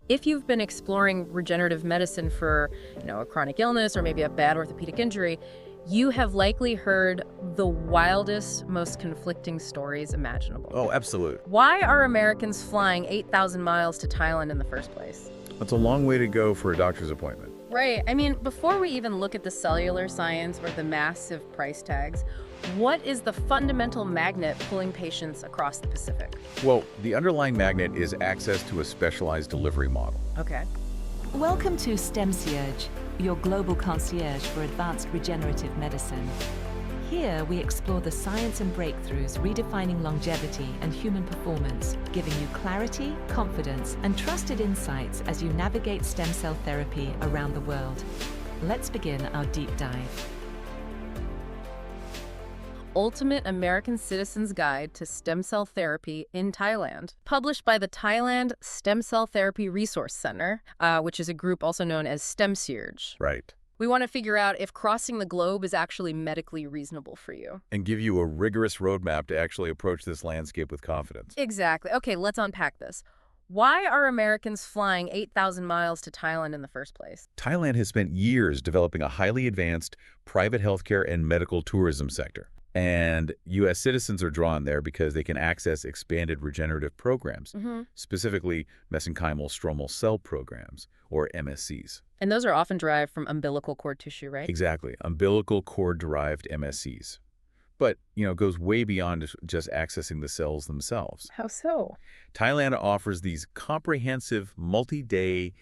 If you've been exploring regenerative medicine for, a chronic illness or maybe a bad orthopedic injury, you have likely heard the wildest, most conflicting stories imaginable. Oh, absolutely. Why are Americans flying 8,000 miles to Thailand in the first place? That's a long way to go for a doctor's appointment. Right. I mean, before we even look at the cellular science or the massive price tags, what is the fundamental magnet pulling patients across the Pacific? Well, the underlying magnet is access to a specialized delivery model. Okay. Welcome to STEMCIERGE, your global concierge for advanced regenerative medicine. Here, we explore the science and breakthroughs redefining longevity and human performance, giving you clarity, confidence, and trusted insights as you navigate stem cell therapy around the world. Let's begin our deep dive. Ultimate American Citizen's Guide to Stem Cell Therapy in Thailand, published by the Thailand Stem Cell Therapy Resource Center, which is a group also known as STEMCIERGE. Right. We want to figure out if crossing the globe is actually medically reasonable for you. And give you a rigorous roadmap to actually approach this landscape with confidence. Exactly. Okay, let's unpack this. Why are Americans flying 8,000 miles to Thailand in the first place? Thailand has spent years developing a highly advanced private healthcare and medical tourism sector. And U.S. citizens are drawn there because they can access expanded regenerative programs, specifically mesenchymal stromal cell programs, or MSCs. And those are often derived from umbilical cord tissue, right? Exactly, umbilical cord-derived MSCs. But, it goes way beyond just accessing the cells themselves. How so? Thailand offers these comprehensive, multi-day,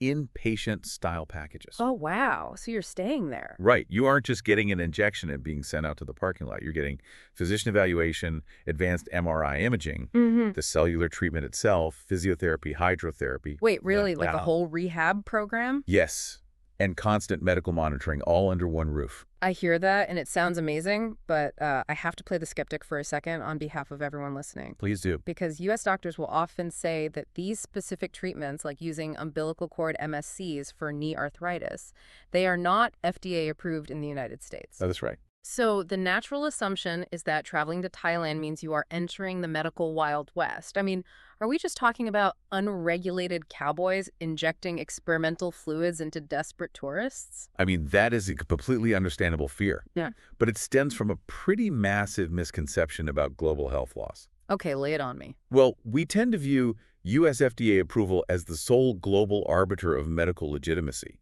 inpatient-style packages. Oh, wow. So you're staying there. Right. You aren't just getting an injection and being sent out to the parking lot. You're getting physician evaluation, advanced MRI imaging, the cellular treatment itself, physiotherapy, hydrotherapy. Wait, really? Like a whole rehab program? Yes. And constant medical monitoring, all under one roof. I hear that, and it sounds amazing, but I have to play the skeptic for a second on behalf of everyone listening. Please do. Because U.S. doctors will often say that these specific treatments, like using umbilical cord MSCs for knee arthritis, they are not FDA approved in the United States. That's right. So the natural assumption is that traveling to Thailand means you are entering the medical Wild West. I mean, are we just talking about unregulated cowboys injecting experimental fluids into desperate tourists? I mean, that is a completely understandable fear. Yeah. But it stems from a pretty massive misconception about global health laws. Okay, lay it on me. Well, we tend to view U.S. FDA approval as the sole global arbiter of medical legitimacy.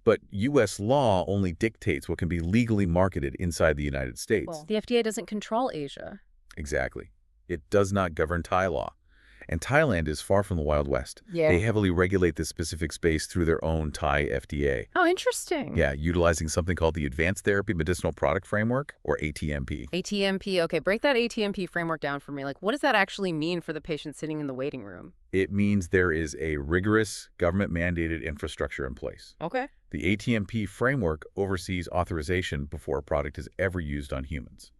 But U.S. law only dictates what can be legally marketed inside the United States. Well, the FDA doesn't control Asia. Exactly. It does not govern Thai law. And Thailand is far from the Wild West. Yeah. They heavily regulate this specific space through their own Thai FDA. Oh, interesting. Yeah, utilizing something called the Advanced Therapy Medicinal Product Framework, or ATMP. ATMP. Okay, break that ATMP framework down for me. Like, what does that actually mean for the patient sitting in the waiting room? It means there is a rigorous government-mandated infrastructure in place. Okay. The ATMP framework oversees authorization before a product is ever used on humans.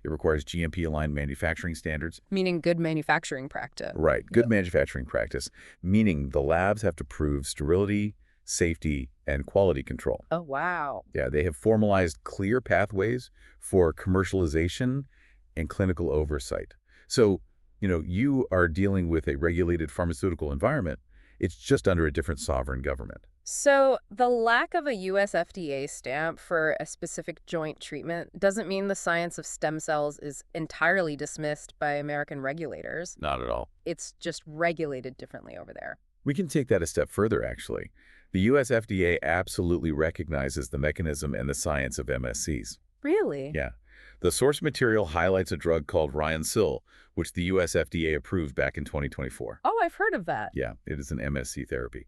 It requires GMP-aligned manufacturing standards. Meaning good manufacturing practice. Right, good manufacturing practice, meaning the labs have to prove sterility, safety, and quality control. Oh, wow. Yeah, they have formalized clear pathways for commercialization and clinical oversight. So, you are dealing with a regulated pharmaceutical environment. It's just under a different sovereign government. So the lack of a U.S. FDA stamp for a specific joint treatment doesn't mean the science of stem cells is entirely dismissed by American regulators. Not at all. It's just regulated differently over there. We can take that a step further, actually. The U.S. FDA absolutely recognizes the mechanism and the science of MSCs. Really? Yeah. The source material highlights a drug called Rationale, which the U.S. FDA approved back in 2024. Oh, I've heard of that. Yeah, it is an MSC therapy.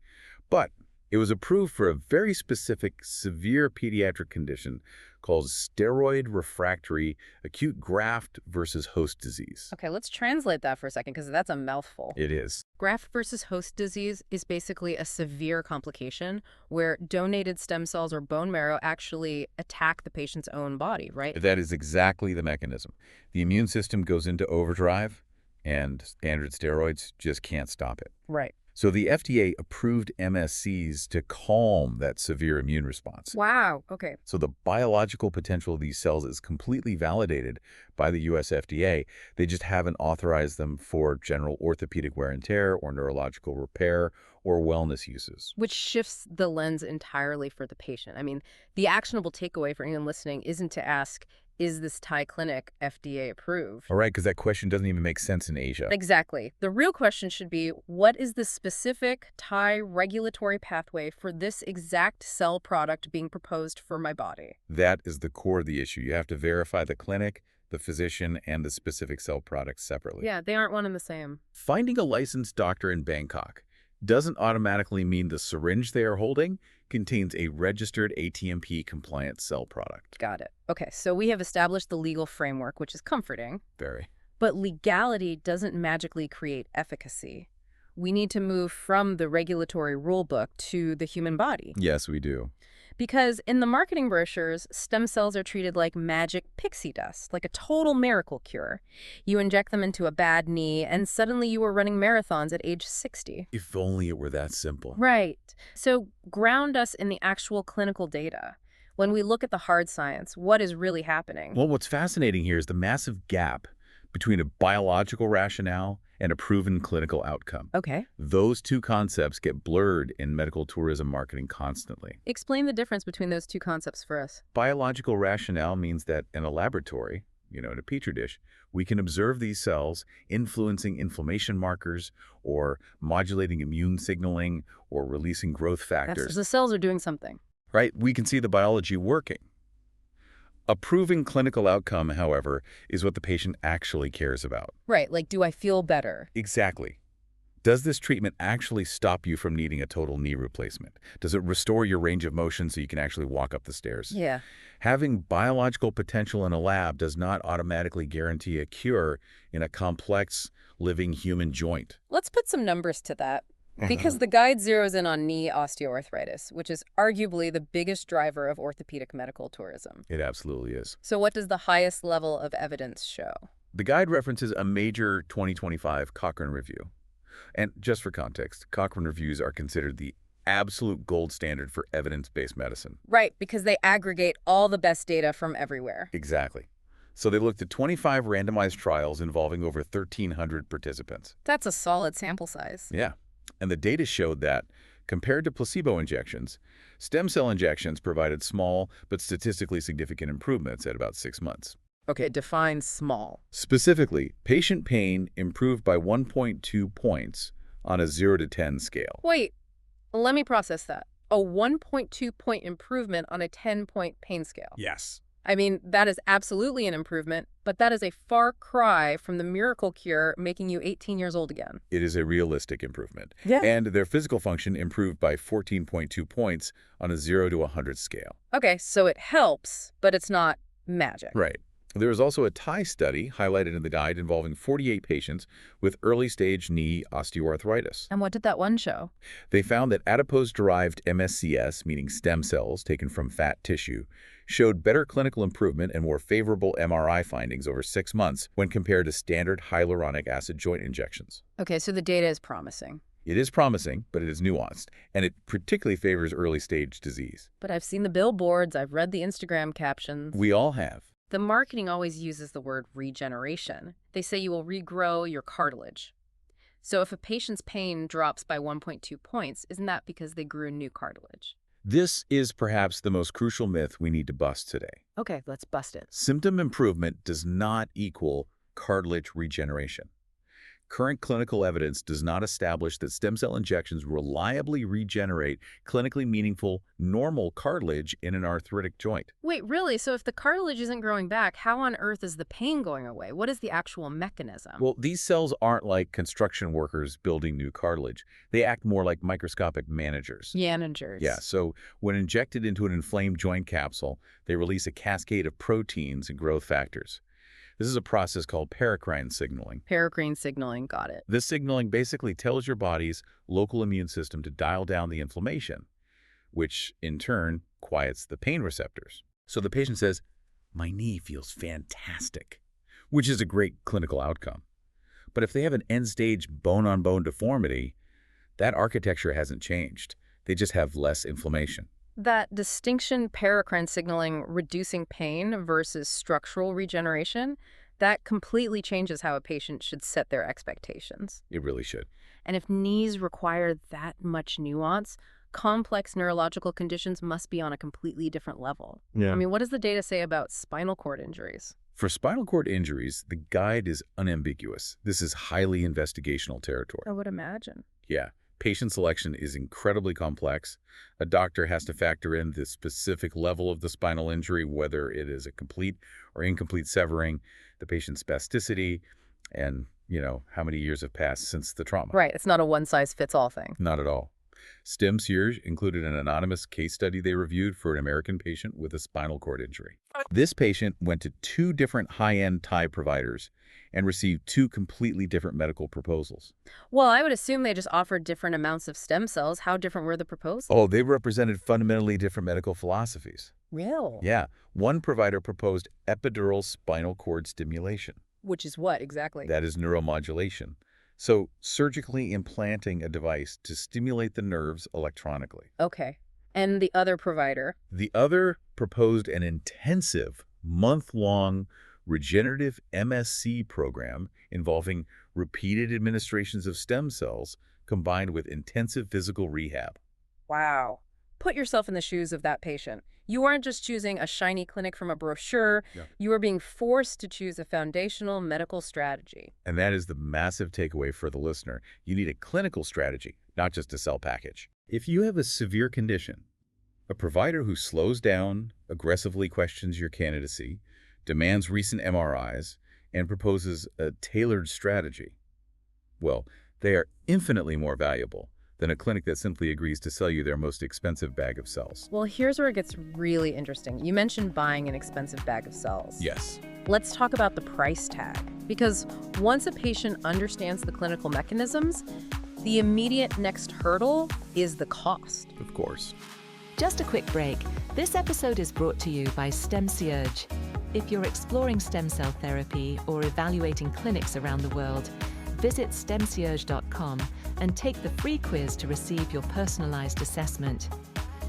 But it was approved for a very specific, severe pediatric condition called steroid refractory acute graft versus host disease. Okay, let's translate that for a second because that's a mouthful. It is. Graft versus host disease is basically a severe complication where donated stem cells or bone marrow actually attack the patient's own body, right? That is exactly the mechanism. The immune system goes into overdrive, and standard steroids just can't stop it. Right. So the FDA approved MSCs to calm that severe immune response. Wow. Okay. So the biological potential of these cells is completely validated by the US FDA. They just haven't authorized them for general orthopedic wear and tear or neurological repair or wellness uses. Which shifts the lens entirely for the patient. I mean, the actionable takeaway for anyone listening isn't to ask, is this Thai clinic FDA approved? All right, because that question doesn't even make sense in Asia. Exactly. The real question should be, what is the specific Thai regulatory pathway for this exact cell product being proposed for my body? That is the core of the issue. You have to verify the clinic, the physician, and the specific cell product separately. Yeah, they aren't one and the same. Finding a licensed doctor in Bangkok doesn't automatically mean the syringe they are holding contains a registered ATMP-compliant cell product. Got it. Okay, so we have established the legal framework, which is comforting. Very. But legality doesn't magically create efficacy. We need to move from the regulatory rulebook to the human body. Yes, we do. Because in the marketing brochures, stem cells are treated like magic pixie dust, like a total miracle cure. You inject them into a bad knee, and suddenly you are running marathons at age 60. If only it were that simple. Right. So ground us in the actual clinical data. When we look at the hard science, what is really happening? Well, what's fascinating here is the massive gap between a biological rationale and a proven clinical outcome. Okay. Those two concepts get blurred in medical tourism marketing constantly. Explain the difference between those two concepts for us. Biological rationale means that in a laboratory, in a petri dish, we can observe these cells influencing inflammation markers or modulating immune signaling or releasing growth factors. The cells are doing something. Right? We can see the biology working. A proven clinical outcome, however, is what the patient actually cares about. Right, like, do I feel better? Exactly. Does this treatment actually stop you from needing a total knee replacement? Does it restore your range of motion so you can actually walk up the stairs? Yeah. Having biological potential in a lab does not automatically guarantee a cure in a complex, living human joint. Let's put some numbers to that. Because the guide zeroes in on knee osteoarthritis, which is arguably the biggest driver of orthopedic medical tourism. It absolutely is. So what does the highest level of evidence show? The guide references a major 2025 Cochrane review. And just for context, Cochrane reviews are considered the absolute gold standard for evidence-based medicine. Right, because they aggregate all the best data from everywhere. Exactly. So they looked at 25 randomized trials involving over 1,300 participants. That's a solid sample size. Yeah. And the data showed that, compared to placebo injections, stem cell injections provided small but statistically significant improvements at about 6 months. Okay, define small. Specifically, patient pain improved by 1.2 points on a 0 to 10 scale. Wait, let me process that. A 1.2-point improvement on a 10-point pain scale. Yes. I mean, that is absolutely an improvement, but that is a far cry from the miracle cure making you 18 years old again. It is a realistic improvement. Yeah. And their physical function improved by 14.2 points on a 0 to 100 scale. Okay, so it helps, but it's not magic. Right. There was also a Thai study highlighted in the guide involving 48 patients with early-stage knee osteoarthritis. And what did that one show? They found that adipose-derived MSCs, meaning stem cells taken from fat tissue, showed better clinical improvement and more favorable MRI findings over 6 months when compared to standard hyaluronic acid joint injections. Okay, so the data is promising. It is promising, but it is nuanced, and it particularly favors early-stage disease. But I've seen the billboards, I've read the Instagram captions. We all have. The marketing always uses the word regeneration. They say you will regrow your cartilage. So if a patient's pain drops by 1.2 points, isn't that because they grew new cartilage? This is perhaps the most crucial myth we need to bust today. Okay, let's bust it. Symptom improvement does not equal cartilage regeneration. Current clinical evidence does not establish that stem cell injections reliably regenerate clinically meaningful, normal cartilage in an arthritic joint. Wait, really? So if the cartilage isn't growing back, how on earth is the pain going away? What is the actual mechanism? Well, these cells aren't like construction workers building new cartilage. They act more like microscopic managers. Managers. Yeah, so when injected into an inflamed joint capsule, they release a cascade of proteins and growth factors. This is a process called paracrine signaling. Paracrine signaling, got it. This signaling basically tells your body's local immune system to dial down the inflammation, which in turn quiets the pain receptors. So the patient says, "My knee feels fantastic," which is a great clinical outcome. But if they have an end-stage bone-on-bone deformity, That architecture hasn't changed. They just have less inflammation. That distinction paracrine signaling reducing pain versus structural regeneration, that completely changes how a patient should set their expectations. It really should. And if knees require that much nuance, complex neurological conditions must be on a completely different level. Yeah. I mean, what does the data say about spinal cord injuries? For spinal cord injuries, the guide is unambiguous. This is highly investigational territory. I would imagine. Yeah. Patient selection is incredibly complex. A doctor has to factor in the specific level of the spinal injury, whether it is a complete or incomplete severing, the patient's spasticity, and, how many years have passed since the trauma. Right. It's not a one-size-fits-all thing. Not at all. STEMCIERGE included an anonymous case study they reviewed for an American patient with a spinal cord injury. This patient went to 2 different high-end Thai providers and received 2 completely different medical proposals. Well, I would assume they just offered different amounts of stem cells. How different were the proposals? Oh, they represented fundamentally different medical philosophies. Real? Yeah. One provider proposed epidural spinal cord stimulation. Which is what exactly? That is neuromodulation. So surgically implanting a device to stimulate the nerves electronically. Okay. And the other provider? The other proposed an intensive, month-long regenerative MSc program involving repeated administrations of stem cells combined with intensive physical rehab. Wow. Put yourself in the shoes of that patient. You aren't just choosing a shiny clinic from a brochure. Yeah. You are being forced to choose a foundational medical strategy. And that is the massive takeaway for the listener. You need a clinical strategy, not just a cell package. If you have a severe condition, a provider who slows down, aggressively questions your candidacy, demands recent MRIs, and proposes a tailored strategy, well, they are infinitely more valuable than a clinic that simply agrees to sell you their most expensive bag of cells. Well, here's where it gets really interesting. You mentioned buying an expensive bag of cells. Yes. Let's talk about the price tag. Because once a patient understands the clinical mechanisms, the immediate next hurdle is the cost. Of course. Just a quick break. This episode is brought to you by STEMCIERGE. If you're exploring stem cell therapy or evaluating clinics around the world, visit STEMCIERGE.com and take the free quiz to receive your personalized assessment.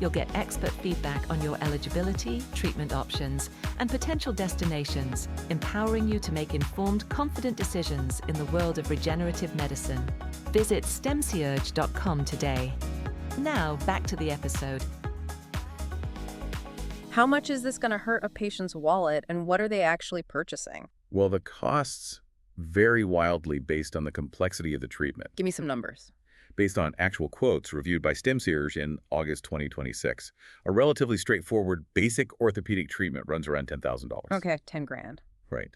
You'll get expert feedback on your eligibility, treatment options, and potential destinations, empowering you to make informed, confident decisions in the world of regenerative medicine. Visit STEMCIERGE.com today. Now, back to the episode. How much is this going to hurt a patient's wallet, and what are they actually purchasing? Well, the costs vary wildly based on the complexity of the treatment. Give me some numbers. Based on actual quotes reviewed by STEMCIERGE in August 2026, a relatively straightforward basic orthopedic treatment runs around $10,000. Okay, 10 grand. Right.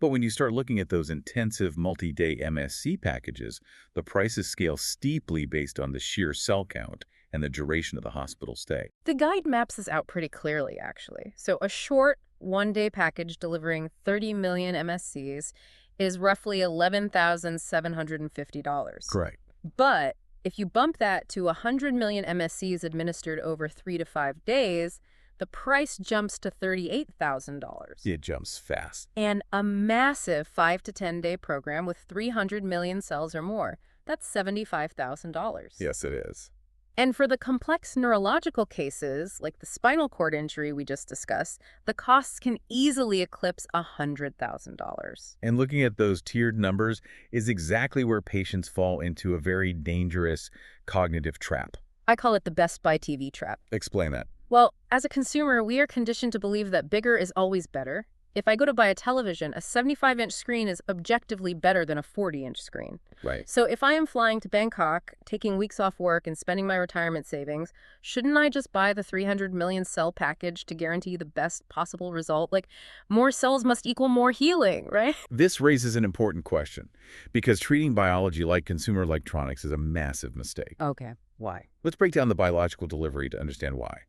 But when you start looking at those intensive multi-day MSc packages, the prices scale steeply based on the sheer cell count and the duration of the hospital stay. The guide maps this out pretty clearly, actually. So a short one-day package delivering 30 million MSCs is roughly $11,750. Correct. But if you bump that to 100 million MSCs administered over 3 to 5 days, the price jumps to $38,000. It jumps fast. And a massive 5 to 10 day program with 300 million cells or more. That's $75,000. Yes, it is. And for the complex neurological cases, like the spinal cord injury we just discussed, the costs can easily eclipse $100,000. And looking at those tiered numbers is exactly where patients fall into a very dangerous cognitive trap. I call it the Best Buy TV trap. Explain that. Well, as a consumer, we are conditioned to believe that bigger is always better. If I go to buy a television, a 75-inch screen is objectively better than a 40-inch screen. Right. So if I am flying to Bangkok, taking weeks off work and spending my retirement savings, shouldn't I just buy the 300 million cell package to guarantee the best possible result? Like, more cells must equal more healing, right? This raises an important question, because treating biology like consumer electronics is a massive mistake. Okay, why? Let's break down the biological delivery to understand why.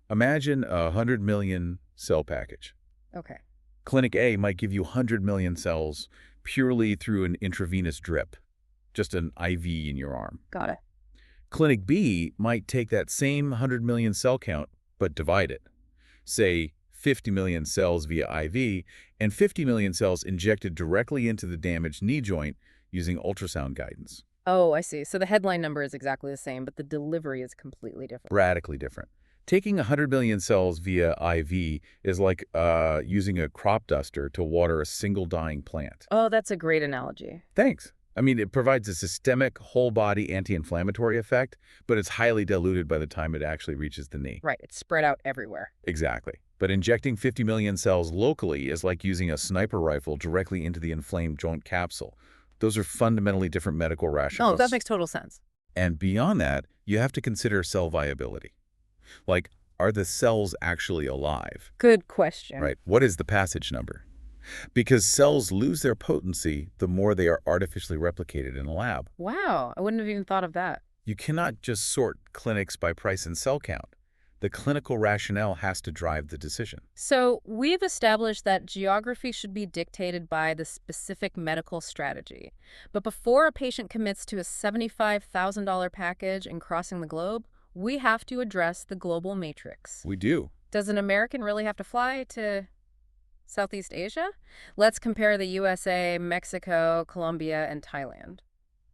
Imagine a 100 million cell package. Okay. Clinic A might give you 100 million cells purely through an intravenous drip, just an IV in your arm. Got it. Clinic B might take that same 100 million cell count, but divide it. Say 50 million cells via IV and 50 million cells injected directly into the damaged knee joint using ultrasound guidance. Oh, I see. So the headline number is exactly the same, but the delivery is completely different. Radically different. Taking 100 million cells via IV is like using a crop duster to water a single dying plant. Oh, that's a great analogy. Thanks. I mean, it provides a systemic, whole-body anti-inflammatory effect, but it's highly diluted by the time it actually reaches the knee. Right, it's spread out everywhere. Exactly. But injecting 50 million cells locally is like using a sniper rifle directly into the inflamed joint capsule. Those are fundamentally different medical rationales. Oh, that makes total sense. And beyond that, you have to consider cell viability. Like, are the cells actually alive? Good question. Right. What is the passage number? Because cells lose their potency the more they are artificially replicated in a lab. Wow, I wouldn't have even thought of that. You cannot just sort clinics by price and cell count. The clinical rationale has to drive the decision. So we've established that geography should be dictated by the specific medical strategy. But before a patient commits to a $75,000 package and crossing the globe, we have to address the global matrix. We do. Does an American really have to fly to Southeast Asia? Let's compare the USA, Mexico, Colombia, and Thailand.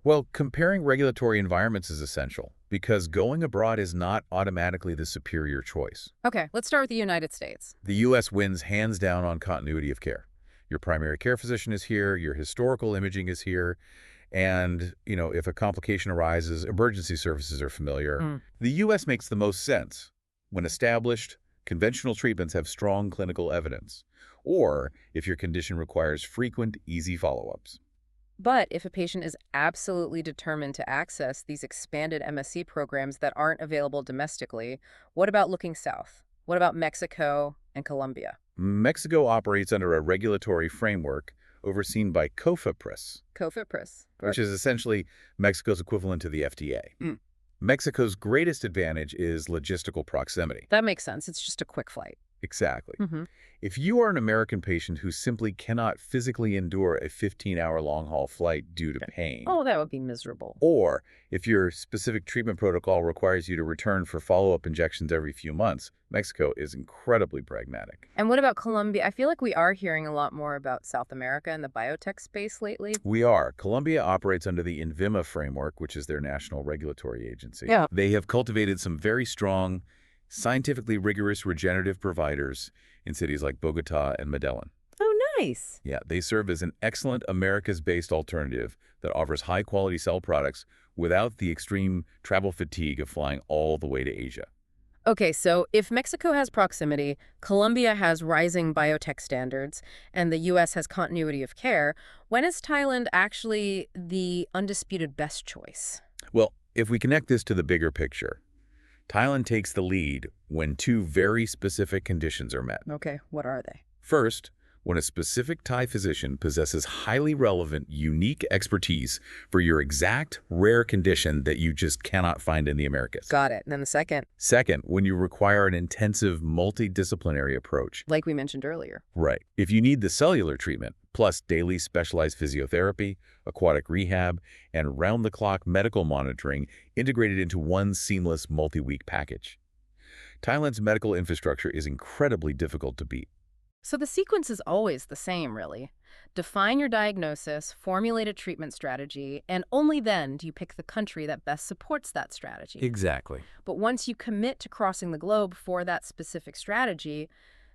Well, comparing regulatory environments is essential because going abroad is not automatically the superior choice. Okay, let's start with the United States. The U.S. wins hands down on continuity of care. Your primary care physician is here, your historical imaging is here, and, if a complication arises, emergency services are familiar. The U.S. makes the most sense when established, conventional treatments have strong clinical evidence, or if your condition requires frequent, easy follow-ups. But if a patient is absolutely determined to access these expanded MSc programs that aren't available domestically, what about looking south? What about Mexico and Colombia? Mexico operates under a regulatory framework overseen by COFEPRIS, COFEPRIS. which is essentially Mexico's equivalent to the FDA. Mexico's greatest advantage is logistical proximity. That makes sense. It's just a quick flight. Exactly. If you are an American patient who simply cannot physically endure a 15-hour long-haul flight due to pain, Oh, that would be miserable. or if your specific treatment protocol requires you to return for follow-up injections every few months, Mexico is incredibly pragmatic. And what about Colombia? I feel like we are hearing a lot more about South America and the biotech space lately. We are. Colombia operates under the INVIMA framework, which is their national regulatory agency. Yeah. They have cultivated some very strong, scientifically rigorous regenerative providers in cities like Bogota and Medellin. Oh, nice. Yeah, they serve as an excellent Americas-based alternative that offers high-quality cell products without the extreme travel fatigue of flying all the way to Asia. Okay, so if Mexico has proximity, Colombia has rising biotech standards, and the U.S. has continuity of care, when is Thailand actually the undisputed best choice? Well, if we connect this to the bigger picture, Thailand takes the lead when two very specific conditions are met. Okay, what are they? First, when a specific Thai physician possesses highly relevant, unique expertise for your exact rare condition that you just cannot find in the Americas. Got it. And then the second, Second, when you require an intensive, multidisciplinary approach. like we mentioned earlier. Right. If you need the cellular treatment, plus daily specialized physiotherapy, aquatic rehab, and round-the-clock medical monitoring integrated into one seamless multi-week package. Thailand's medical infrastructure is incredibly difficult to beat. So the sequence is always the same, really. Define your diagnosis, formulate a treatment strategy, and only then do you pick the country that best supports that strategy. Exactly. But once you commit to crossing the globe for that specific strategy,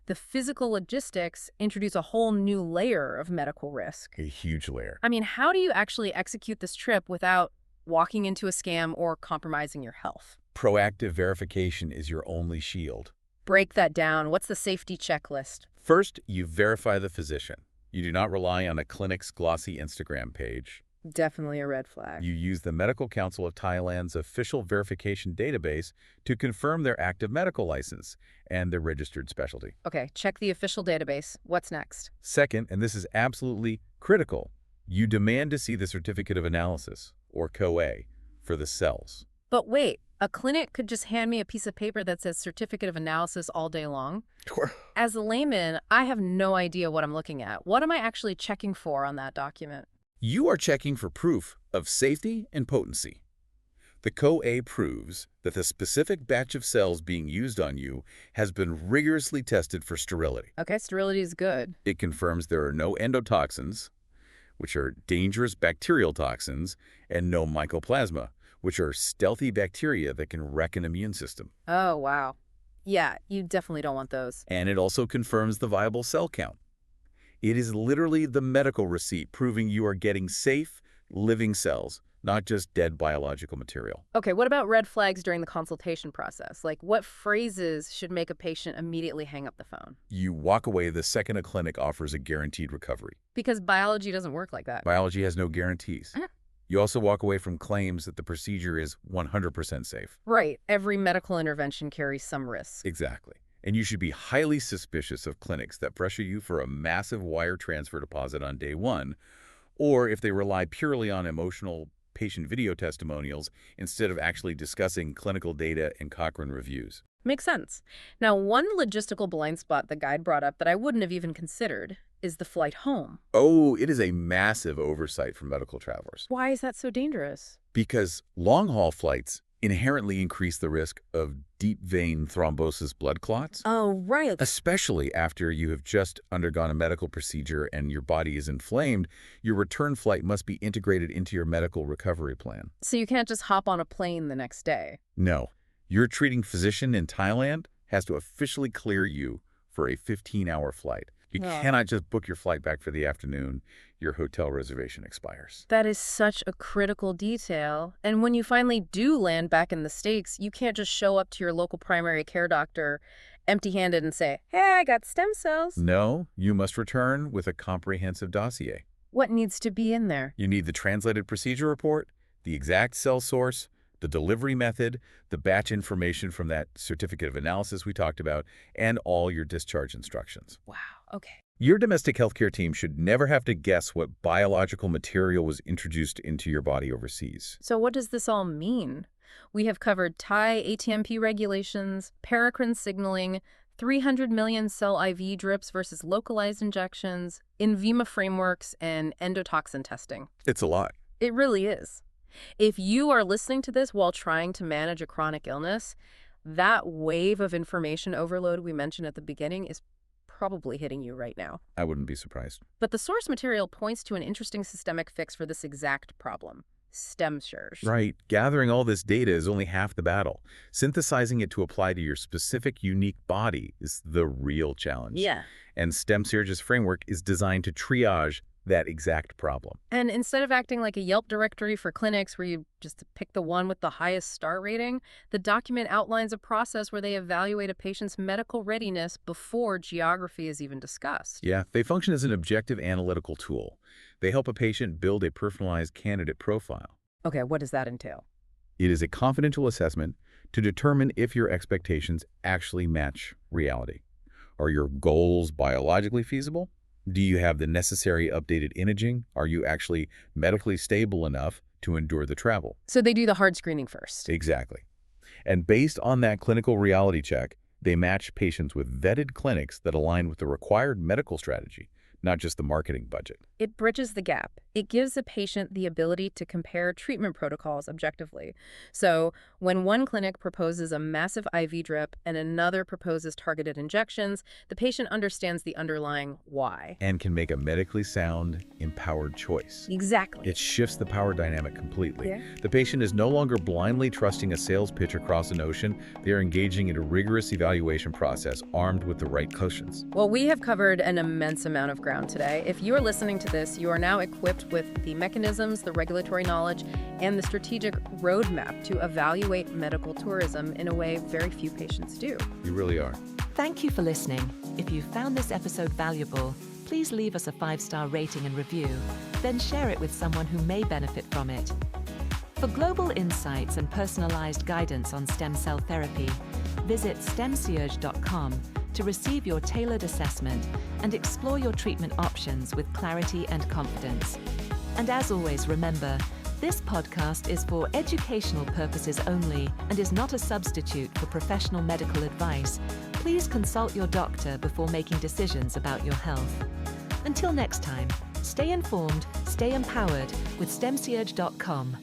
the physical logistics introduce a whole new layer of medical risk. A huge layer. I mean, how do you actually execute this trip without walking into a scam or compromising your health? Proactive verification is your only shield. Break that down. What's the safety checklist? First, you verify the physician. You do not rely on a clinic's glossy Instagram page. Definitely a red flag. You use the Medical Council of Thailand's official verification database to confirm their active medical license and their registered specialty. Okay, check the official database. What's next? Second, and this is absolutely critical, you demand to see the certificate of analysis, or COA, for the cells. But wait, a clinic could just hand me a piece of paper that says certificate of analysis all day long? Sure. As a layman, I have no idea what I'm looking at. What am I actually checking for on that document? You are checking for proof of safety and potency. The COA proves that the specific batch of cells being used on you has been rigorously tested for sterility. Okay, sterility is good. It confirms there are no endotoxins, which are dangerous bacterial toxins, and no mycoplasma, which are stealthy bacteria that can wreck an immune system. Oh, wow. Yeah, you definitely don't want those. And it also confirms the viable cell count. It is literally the medical receipt proving you are getting safe, living cells, not just dead biological material. Okay, what about red flags during the consultation process? Like, what phrases should make a patient immediately hang up the phone? You walk away the second a clinic offers a guaranteed recovery. Because biology doesn't work like that. Biology has no guarantees. You also walk away from claims that the procedure is 100% safe. Right. Every medical intervention carries some risk. Exactly. And you should be highly suspicious of clinics that pressure you for a massive wire transfer deposit on day one, or if they rely purely on emotional patient video testimonials instead of actually discussing clinical data and Cochrane reviews. Makes sense. Now, one logistical blind spot the guide brought up that I wouldn't have even considered is the flight home. Oh, it is a massive oversight for medical travelers. Why is that so dangerous? Because long-haul flights inherently increase the risk of deep vein thrombosis blood clots. Oh, right. Especially after you have just undergone a medical procedure and your body is inflamed, your return flight must be integrated into your medical recovery plan. So you can't just hop on a plane the next day? No. Your treating physician in Thailand has to officially clear you for a 15-hour flight. You cannot just book your flight back for the afternoon. Your hotel reservation expires. That is such a critical detail. And when you finally do land back in the States, you can't just show up to your local primary care doctor empty-handed and say, hey, I got stem cells. No, you must return with a comprehensive dossier. What needs to be in there? You need the translated procedure report, the exact cell source, the delivery method, the batch information from that certificate of analysis we talked about, and all your discharge instructions. Wow, okay. Your domestic healthcare team should never have to guess what biological material was introduced into your body overseas. So what does this all mean? We have covered Thai ATMP regulations, paracrine signaling, 300 million cell IV drips versus localized injections, INVIMA frameworks, and endotoxin testing. It's a lot. It really is. If you are listening to this while trying to manage a chronic illness, that wave of information overload we mentioned at the beginning is probably hitting you right now. I wouldn't be surprised. But the source material points to an interesting systemic fix for this exact problem. STEMCIERGE. Right. Gathering all this data is only half the battle. Synthesizing it to apply to your specific, unique body is the real challenge. Yeah. And STEMCIERGE's framework is designed to triage that exact problem. And instead of acting like a Yelp directory for clinics where you just pick the one with the highest star rating, the document outlines a process where they evaluate a patient's medical readiness before geography is even discussed. Yeah, they function as an objective analytical tool. They help a patient build a personalized candidate profile. Okay, what does that entail? It is a confidential assessment to determine if your expectations actually match reality. Are your goals biologically feasible? Do you have the necessary updated imaging? Are you actually medically stable enough to endure the travel? So they do the hard screening first. Exactly. And based on that clinical reality check, they match patients with vetted clinics that align with the required medical strategy, not just the marketing budget. It bridges the gap. It gives a patient the ability to compare treatment protocols objectively. So when one clinic proposes a massive IV drip and another proposes targeted injections, the patient understands the underlying why. And can make a medically sound, empowered choice. Exactly. It shifts the power dynamic completely. Yeah. The patient is no longer blindly trusting a sales pitch across an ocean. They are engaging in a rigorous evaluation process armed with the right cushions. Well, we have covered an immense amount of ground today. If you are listening to this, you are now equipped with the mechanisms, the regulatory knowledge, and the strategic roadmap to evaluate medical tourism in a way very few patients do. You really are. Thank you for listening. If you found this episode valuable, please leave us a 5-star rating and review, then share it with someone who may benefit from it. For global insights and personalized guidance on stem cell therapy, visit STEMCIERGE.com to receive your tailored assessment and explore your treatment options with clarity and confidence. And as always, remember, this podcast is for educational purposes only and is not a substitute for professional medical advice. Please consult your doctor before making decisions about your health. Until next time, stay informed, stay empowered with STEMCIERGE.com.